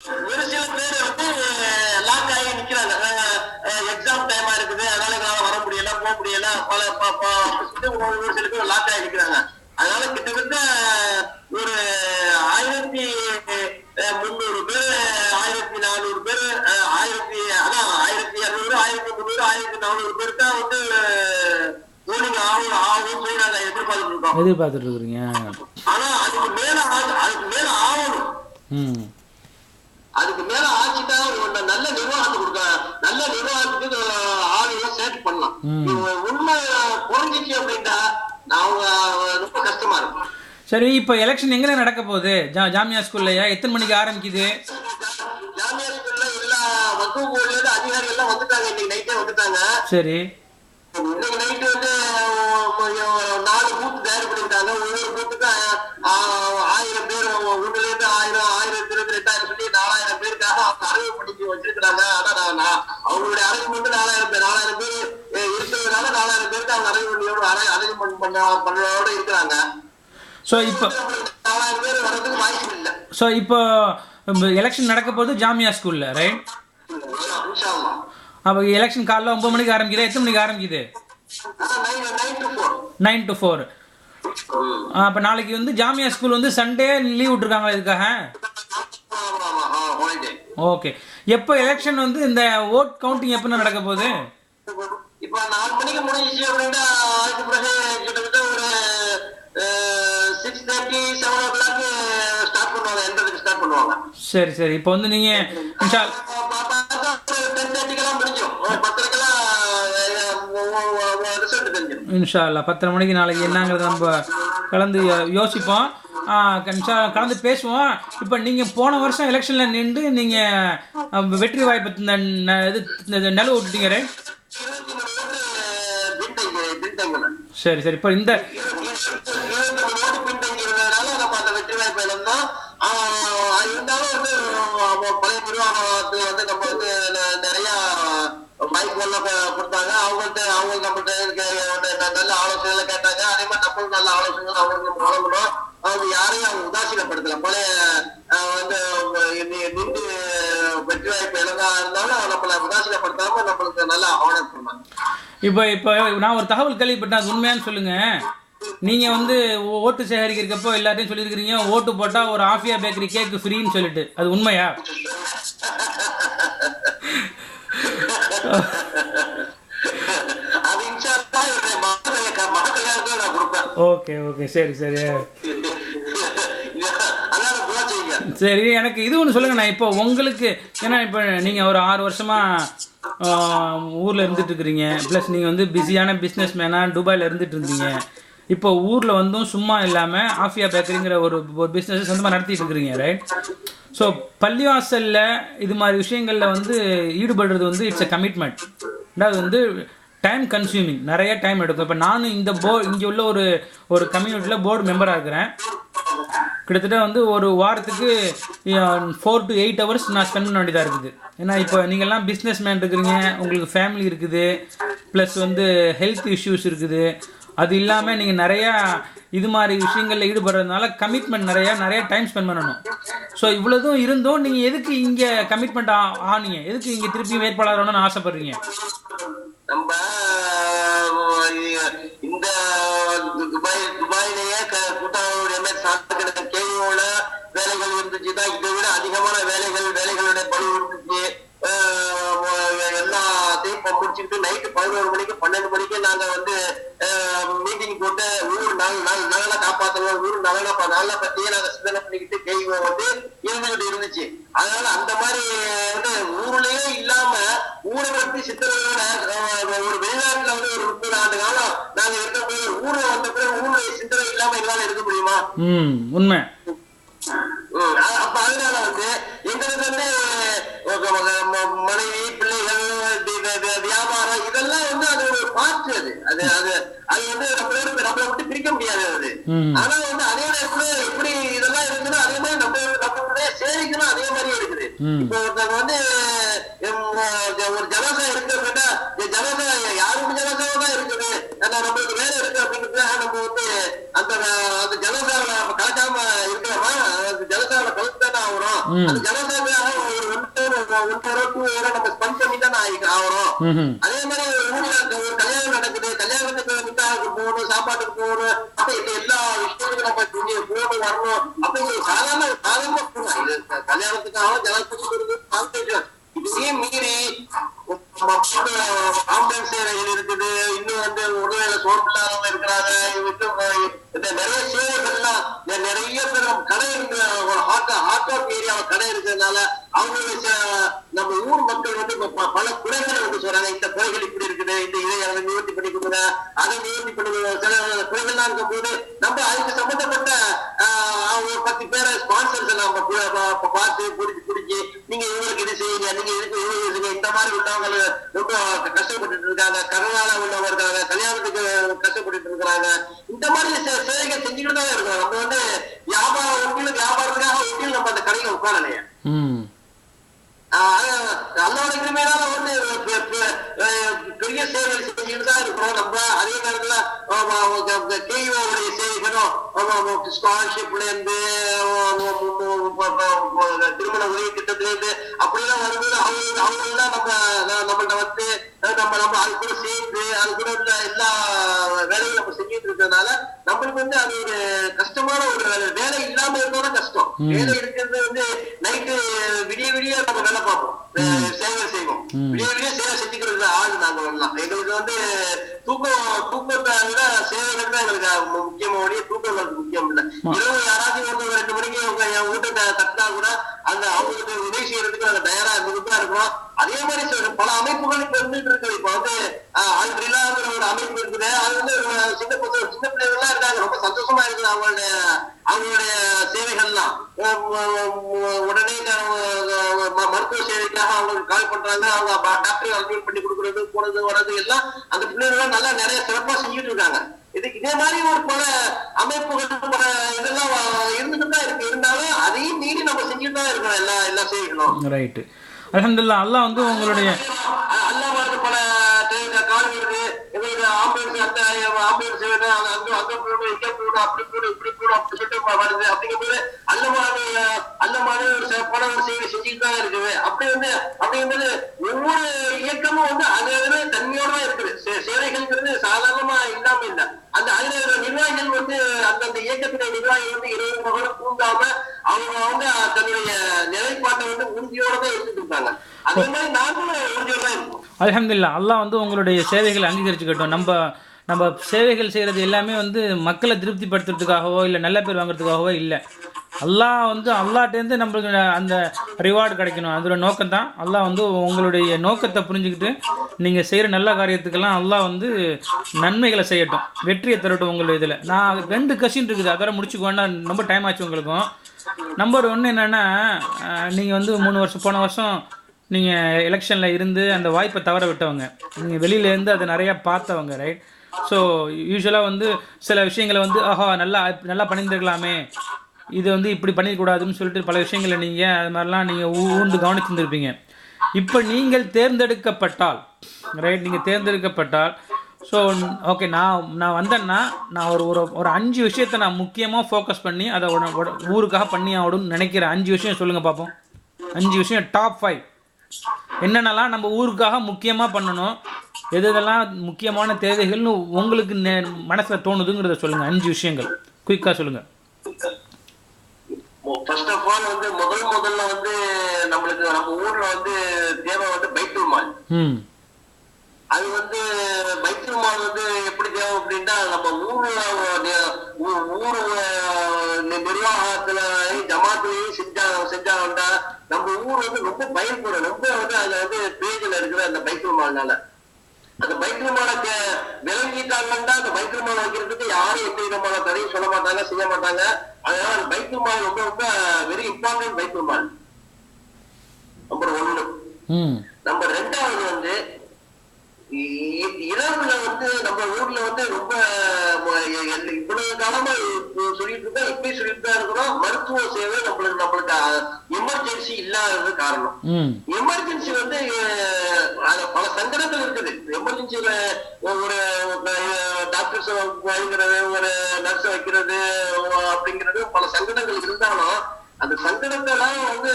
ஒரு சில பேர் வந்து லாக் ஆகி நிக்கிறாங்க. எக்ஸாம் டைமா இருக்குது, அதனால எங்களால வர முடியல, போக முடியல, ஒரு சில பேர் லாக் ஆகி நிக்கிறாங்க. அதனால கிட்டத்தட்ட ஒரு 1300 பேர், 1400 பேர், 1200, 1300, 1400 பேர் தான் வந்து போலிங் ஆகும் நாங்க எதிர்பார்த்துட்டு இருக்கிறீங்க. ஆனா அதுக்கு மேல ஆகணும். அதுக்கு மேல ஆச்சுதான் நல்ல நிர்வாகத்துக்கு கொடுக்க, நல்ல நிர்வாகத்துக்கு ஆளுநர் சேர்த்து பண்ணலாம். உண்மை குறைஞ்சிச்சு அப்படின்னா அவங்க ரொம்ப கஷ்டமா இருக்கும். சரி, இப்ப எலெக்ஷன் எங்க நடக்க போகுது? ஜாமியா ஸ்கூல்லையா? எத்தனை மணிக்கு ஆரம்பிக்குது? ஜாமியா ஸ்கூல்ல எல்லா வகுப்பு போர்டுல இருந்து அதிகாரிகள் எல்லாம் வந்துட்டாங்க. இன்னைக்கு நைட்டே வந்துட்டாங்க. சரி, இன்னைக்கு நைட்டு வந்து 4 பூத்து தயார் பண்ணிட்டாங்க. ஒவ்வொரு பூத்துக்கு 1000 பேர், ஒண்ணுல இருந்து 1000, 1028 சொல்லி 4000 பேருக்காக அவங்க அறிவு பண்ணி வச்சிருக்கிறாங்க. ஆனா அவங்களுடைய அரேஞ்ச்மெண்ட் 4000 பேர் இருக்கிறதுனால 4000 பேருக்கு அவங்க அரேஞ்ச்மெண்ட் பண்ணோட இருக்கிறாங்க. ஸோ இப்போ 4000 பேர் வர்றதுக்கு வாய்ப்பு இல்லை. ஸோ இப்போ எலெக்ஷன் நடக்க போகுது ஜாமியா ஸ்கூல்ல, ரைட்? அப்போ எலெக்ஷன் காலைல 9 மணிக்கு ஆரம்பிக்குது. எத்தனை மணிக்கு ஆரம்பிக்குது? 9 to 4. அப்போ நாளைக்கு வந்து ஜாமியா ஸ்கூல் வந்து சண்டே லீவ் விட்டுருக்காங்களா இதுக்காக? ஓகே. எப்போ எலெக்ஷன் வந்து இந்த ஓட் கவுண்டிங் எப்போ நடக்க போகுது? இப்போ 4 மணிக்கு முடிஞ்சிச்சு அப்படின்னா அதுக்கு பிறகு கிட்டத்தட்ட ஒரு 6:30, 7 o'clock ஸ்டார்ட் பண்ணுவாங்க, என்ட்ரன்ஸ் ஸ்டார்ட் பண்ணுவாங்க. சரி சரி. இப்போ வந்து நீங்க 10:30க்கெல்லாம் முடிஞ்சிடும். 10:30க்கெல்லாம் ரிசல்ட் தெரிஞ்சிடும். இன்ஷா அல்லாஹ் 10:30 மணிக்கு நாளைக்கு என்னங்கிறத நம்ம கலந்து யோசிப்போம், கலந்து பேசுவோம். இப்போ நீங்கள் போன வருஷம் எலெக்ஷனில் நின்று நீங்கள் வெற்றி வாய்ப்பு இது நிலவு விட்டுட்டீங்க, ரைட்? சரி சரி. இப்போ இந்த வெற்றி வாய்ப்பு இழந்தோம். இருந்தாலும் வந்து பழைய நிர்வாகத்தில் வந்து நம்ம வந்து நிறைய வாய்ப்புகள்லாம் கொடுத்தாங்க. அவங்க நம்மள்கிட்ட நல்ல ஆலோசனைகளை கேட்டாங்க. அதே மாதிரி நம்மளும் நல்ல ஆலோசனைகள் அவங்களுக்கு வழங்கணும். அவங்க யாரையும் அவங்க உதாசீனப்படுத்தல. பழைய வந்து நின்று வெற்றி வாய்ப்பு இழந்தா இருந்தாலும் நம்மளை உதாசீனப்படுத்தாம நம்மளுக்கு நல்லா ஆனர் பண்ணாங்க. இப்போ நான் ஒரு தகவல் கேள்விப்பட்டேன், அது உண்மையானு சொல்லுங்க. நீங்க வந்து ஓட்டு சேகரிக்கிறப்போ எல்லாத்தையும் சொல்லியிருக்கிறீங்க, ஓட்டு போட்டா ஒரு ஆஃபியா பேக்கரி கேக் ஃப்ரீன்னு சொல்லிட்டு, அது உண்மையா? Okay okay. சரி சரி சரி. எனக்கு இது ஒன்று சொல்லுங்க. நான் இப்போ உங்களுக்கு, ஏன்னா இப்போ நீங்கள் ஒரு 6 வருஷமா ஊரில் இருந்துட்டு இருக்கிறீங்க, ப்ளஸ் நீங்கள் வந்து பிஸியான பிஸ்னஸ் மேனாக துபாயில் இருந்துட்டு இருந்தீங்க. இப்போ ஊரில் வந்தும் சும்மா இல்லாமல் ஆஃபியா பேக்கரிங்கிற ஒரு பிஸ்னஸ் சொந்தமாக நடத்திட்டு இருக்கிறீங்க, ரைட்? ஸோ பள்ளிவாசலில் இது மாதிரி விஷயங்களில் வந்து ஈடுபடுறது வந்து இட்ஸ் எ கமிட்மெண்ட். அதாவது வந்து டைம் கன்சியூமிங், நிறைய டைம் எடுக்கும். இப்போ நானும் இந்த இங்கே உள்ள ஒரு கம்யூனிட்டியில் போர்டு மெம்பராக இருக்கிறேன். கிட்டத்தட்ட வந்து ஒரு வாரத்துக்கு 4 to 8 hours நான் ஸ்பெண்ட் பண்ண வேண்டியதாக இருக்குது. ஏன்னா இப்போ நீங்கள்லாம் பிஸ்னஸ் மேன் இருக்கிறீங்க, உங்களுக்கு ஃபேமிலி இருக்குது, ப்ளஸ் வந்து ஹெல்த் இஷ்யூஸ் இருக்குது. அது இல்லாமல் நீங்கள் நிறையா இது மாதிரி விஷயங்களில் ஈடுபடுறதுனால கமிட்மெண்ட் நிறைய டைம் ஸ்பெண்ட் பண்ணணும். ஸோ இவ்வளோதும் இருந்தும் நீங்கள் எதுக்கு இங்கே கமிட்மெண்ட் ஆனீங்க? எதுக்கு இங்கே திருப்பி வேட்பாளர் ஆகணும்னு ஆசைப்படுறீங்க? நம்ம இந்த துபாயிலேயே கூட்டாளருடைய கேள்வியோட வேலைகள் இருந்துச்சுதான். இதை விட அதிகமான வேலைகளுடைய பணி இருந்துச்சு. எல்லாத்தையும் முடிச்சுட்டு நைட்டு 11 மணிக்கு 12 மணிக்கு நாங்க வந்து மீட்டிங் போட்டு ஊர் நலனை காப்பாற்றணும், ஊர் நலனை பத்தியே நாங்க சிந்தனை பண்ணிக்கிட்டு கேள்வி வந்து இருந்துகிட்டு இருந்துச்சு. அதனால அந்த மாதிரி வந்து ஊர்லயே இல்லாம ஊரை பத்தி சித்தனையோட ஒரு வெளிநாட்டுல வந்து ஒரு 30 ஆண்டு காலம் நாங்க இருக்க போது ஊர்ல வந்த பிறகு ஊருடைய சிந்தனை இல்லாம எங்களால இருக்க முடியுமா? உண்மை. அப்ப அதனால வந்து எங்களுக்கு வந்து மனைவி, பிள்ளைகள், வியாபாரம் இதெல்லாம் வந்து அது ஒரு பார்ட். அது வந்து நம்மளை விட்டு பிரிக்க முடியாது அது. ஆனா வந்து அதே நேரத்துல எப்படி இதெல்லாம் இருக்குன்னா அதே மாதிரி நம்மளுடைய சேரிக்கணும் அதே மாதிரி இருக்குது. இப்போ ஒருத்தவங்க வந்து ஒரு ஜனசா இருக்கு அப்படின்னா ஜனசா யாருக்கு ஜனசாவா தான் இருக்குது, நம்மளுக்கு வேலை இருக்கு அப்படிங்கிறதுக்காக நம்ம வந்து அந்த ஜனசாவை கலக்காம இருக்கிறோமா? ஜனசாவை கலந்துதான் ஆகுறோம். அந்த ஜனசேவையாக ஒரு 1 நம்ம ஸ்பெண்ட் பண்ணி தானே ஆகுறோம். அதே மாதிரி ஊர்ல ஒரு கல்யாணம் நடக்குது, கல்யாணத்துக்கு நிக்காவுக்கு போகணும், சாப்பாட்டுக்கு போகணும், அப்ப இந்த எல்லா விஷயத்துக்கும் நம்ம போகணும் வரணும். அப்ப சாதாரண கல்யாணத்துக்காக ஜனத்துக்கு இதையே மீறி ஆம்புலன்ஸ் சேவைகள் இருக்குது. இன்னும் வந்து உடல்நிலை சோர்வு இல்லாதவங்க இருக்கிறாங்க. நிறைய சேவைகள்லாம் நிறைய பேர் கடை இருக்கு, ஹார்ட் ஆஃப் ஏரியாவை கடை இருக்கிறதுனால அவங்களுக்கு நம்ம ஊர் மக்கள் வந்து பல குறைகளை வந்து சொல்றாங்க. இந்த குறைகள் இப்படி இருக்குது, இதை நிவர்த்தி பண்ணி கொடுங்க, அதை நிவர்த்தி பண்ணி சில குறைகள்லாம் இருக்கும் போது நம்ம அதுக்கு சம்பந்தப்பட்ட ஒரு 10 பேரை ஸ்பான்சர்ஸ் நம்ம பார்த்து பிடிச்சி நீங்க இவங்களுக்கு இது செய்யுங்க, நீங்க இதுக்கு இவங்க இந்த மாதிரி உள்ளவங்க ரொம்ப கஷ்டப்பட்டு இருக்காங்க, கடனால உள்ளவங்க இருக்காங்க, கல்யாணத்துக்கு கஷ்டப்பட்டு இருக்கிறாங்க. இந்த மாதிரி சேவைகள் செஞ்சுக்கிட்டு தான் இருக்கோம். நம்ம வந்து வியாபாரத்துக்காக ஒட்டியில் நம்ம அந்த கடையில உட்காரலையா. அல்லாத கிருமையால வந்து பெரிய சேவை செஞ்சுட்டு தான் இருக்கிறோம். நம்ம அதே நேரத்துல கேயுடைய சேவைகளும் ஸ்காலர்ஷிப்ல இருந்து திருமண உதவி திட்டத்துல இருந்து அப்படிலாம் வரும்போது அவங்கெல்லாம் நம்மள்ட்ட வந்து நம்ம அது கூட சேர்ந்து அது கூட எல்லா வேலையும் நம்ம செஞ்சுட்டு இருக்கிறதுனால நம்மளுக்கு வந்து அது ஒரு கஷ்டமான ஒரு வேலை இல்லாம இருந்தோட கஷ்டம். வேலை இருக்கிறது வந்து நைட்டு விடிய நம்ம வேலை பார்ப்போம், சேவை செய்வோம், விடிய சேவை செஞ்சுக்கிறது ஆளு நாங்க வரலாம். எங்களுக்கு வந்து தூக்கத்தை விட சேவைகள் தான் எங்களுக்கு முக்கியமா ஒழிய தூக்கம் முக்கியம் இல்லை. இரவு யாராச்சும் ஒரு 2 மணிக்கு என் வீட்டை தட்டா கூட அந்த அவங்களுக்கு உதவி செய்யறதுக்கு நாங்க தயாரா இருந்துதான் இருக்கிறோம். அதே மாதிரி பல அமைப்புகள் இப்ப இருந்துட்டு இருக்கு. இப்ப வந்து அல்ரிலாங்கிற ஒரு அமைப்பு இருக்குது. அது வந்து சின்ன பிள்ளைகள்லாம் இருக்காங்க, ரொம்ப சந்தோஷமா இருக்குது அவங்களுடைய சேவைகள்லாம். உடனே மருத்துவ சேவைக்காக அவங்களுக்கு கால் பண்றாங்க, அவங்க டாக்டர் அட்மிட் பண்ணி கொடுக்கறது போறது வர்றது எல்லாம் அந்த பிள்ளைகள் நல்லா நிறைய சிறப்பா செஞ்சுட்டு இருக்காங்க. இதே மாதிரி ஒரு பல அமைப்புகள் பல இதெல்லாம் இருந்துட்டு தான் இருக்கு. இருந்தாலும் அதையும் மீறி நம்ம செஞ்சுட்டு தான் இருக்கோம் எல்லா சேவைகளும். ரைட்டு. அல்ஹம்துலில்லாஹ். அல்லாஹ் வந்து உங்களுடைய அல்லாஹ் பல கால் வருது, எங்களுக்கு ஆம்புலன்ஸ் அந்த ஆம்புலன்ஸ் வேணும், அங்க போகணும், இங்க போகணும், அப்படி போகணும், இப்படி போகணும் அப்படி சொல்லிட்டு வருது. அப்படிங்கும்போது அல்லமான ஒரு சிறப்பான ஒரு சேவை செஞ்சுட்டு தான் இருக்குது. அப்படிங்கும்போது ஒவ்வொரு இயக்கமும் வந்து அது தன்மையோட தான் இருக்குது. சேவைகள்ங்கிறது சாதாரணமா இல்லாம இல்லை. அதுல நிர்வாகிகள் வந்து அந்தந்த இயக்கத்தினுடைய நிர்வாகிகள் வந்து இரவு மகளும் தூங்காம அவங்க தன்னுடைய நிலைப்பாட்டை வந்து உறுதியோட தான் எடுத்துட்டு இருக்காங்க. அதே மாதிரி நாங்களும் உறுதியோட தான் இருக்கோம். அல்ஹம்துலில்லாஹ். அல்லாஹ் வந்து உங்களுடைய சேவைகளை அங்கீகரிச்சுக்கட்டும். நம்ம சேவைகள் செய்கிறது எல்லாமே வந்து மக்களை திருப்திப்படுத்துறதுக்காகவோ இல்லை நல்ல பேர் வாங்குறதுக்காகவோ இல்லை. அல்லாஹ் வந்து அல்லாஹ்ட்டேருந்து நம்மளுக்கு அந்த ரிவார்டு கிடைக்கணும், அதோட நோக்கம் தான். அல்லாஹ் வந்து உங்களுடைய நோக்கத்தை புரிஞ்சுக்கிட்டு நீங்கள் செய்கிற நல்ல காரியத்துக்கெல்லாம் அல்லாஹ் வந்து நன்மைகளை செய்யட்டும், வெற்றியை தரட்டும் உங்களுடைய இதில். நான் 2 கொஸ்டின் இருக்குது, அதோட முடிச்சுக்கோன்னா ரொம்ப டைம் ஆச்சு உங்களுக்கும். நம்பர் 1 என்னென்னா, நீங்கள் வந்து 3 வருஷம் போன வருஷம் நீங்கள் எலெக்ஷனில் இருந்து அந்த வாய்ப்பை தவற விட்டவங்க, நீங்கள் வெளியிலேருந்து அதை நிறையா பார்த்தவங்க, ரைட்? ஸோ யூஸ்வலாக வந்து சில விஷயங்களை வந்து நல்லா பண்ணியிருந்துருக்கலாமே, இது வந்து இப்படி பண்ணிடக்கூடாதுன்னு சொல்லிட்டு பல விஷயங்களை நீங்கள் அது மாதிரிலாம் நீங்கள் ஊர்ந்து கவனிச்சுருந்துருப்பீங்க. இப்போ நீங்கள் தேர்ந்தெடுக்கப்பட்டால், ரைட், நீங்கள் தேர்ந்தெடுக்கப்பட்டால், ஸோ ஓகே, நான் வந்தேன்னா நான் ஒரு 5 விஷயத்தை நான் முக்கியமாக ஃபோக்கஸ் பண்ணி அதை ஊருக்காக பண்ணி ஆகணும்னு நினைக்கிற 5 விஷயம் சொல்லுங்கள் பார்ப்போம். 5 விஷயம், டாப் 5 என்னென்னலாம் நம்ம ஊருக்காக முக்கியமாக பண்ணணும், எதெல்லாம் முக்கியமான தேவைகள்னு உங்களுக்கு மனசில் தோணுதுங்கிறத சொல்லுங்கள். 5 விஷயங்கள் குயிக்காக சொல்லுங்கள். ஃபர்ஸ்ட் ஆஃப் ஆல் வந்து முதல்ல வந்து நம்மளுக்கு நம்ம ஊர்ல வந்து தேவை வந்து பைத்துல் மால். அது வந்து பைத்துல் மால் வந்து எப்படி தேவை அப்படின்னா, நம்ம ஊர் நிர்வாகத்துல ஜமாத்துலையும் செஞ்சாங்கன்னா நம்ம ஊர் வந்து ரொம்ப பயன்படும். ரொம்ப வந்து அதுல வந்து பேஜ்ல இருக்கிற அந்த பைத்துல் மால்னால அந்த பைத்துல் மாலுக்கு விளங்கிட்டாங்கன்னா அந்த பைத்துல் மால் வைக்கிறதுக்கு யாரும் எந்த விதமான தடையும் சொல்ல மாட்டாங்க, செய்ய மாட்டாங்க. அதனால அந்த பைத்துல் மால் ரொம்ப ரொம்ப வெரி இம்பார்ட்டன்ட். பைத்துல் மால் நம்பர் 1. நம்பர் 2வது வந்து இரவுல வந்து நம்ம ஊர்ல வந்து ரொம்ப இவ்வளவு காலமா சொல்லிட்டு இருக்கோம், இப்படி சொல்லிட்டு தான் இருக்கிறோம், மருத்துவ சேவை நம்மளுக்கு எமர்ஜென்சி இல்லாதது காரணம். எமர்ஜென்சி வந்து பல சங்கடங்கள் இருக்குது. எமர்ஜென்சியில ஒரு டாக்டர்ஸ் வைக்கிறது, ஒரு நர்ஸ் வைக்கிறது அப்படிங்கிறது பல சங்கடங்கள் இருந்தாலும் அந்த சங்கடத்தை எல்லாம் வந்து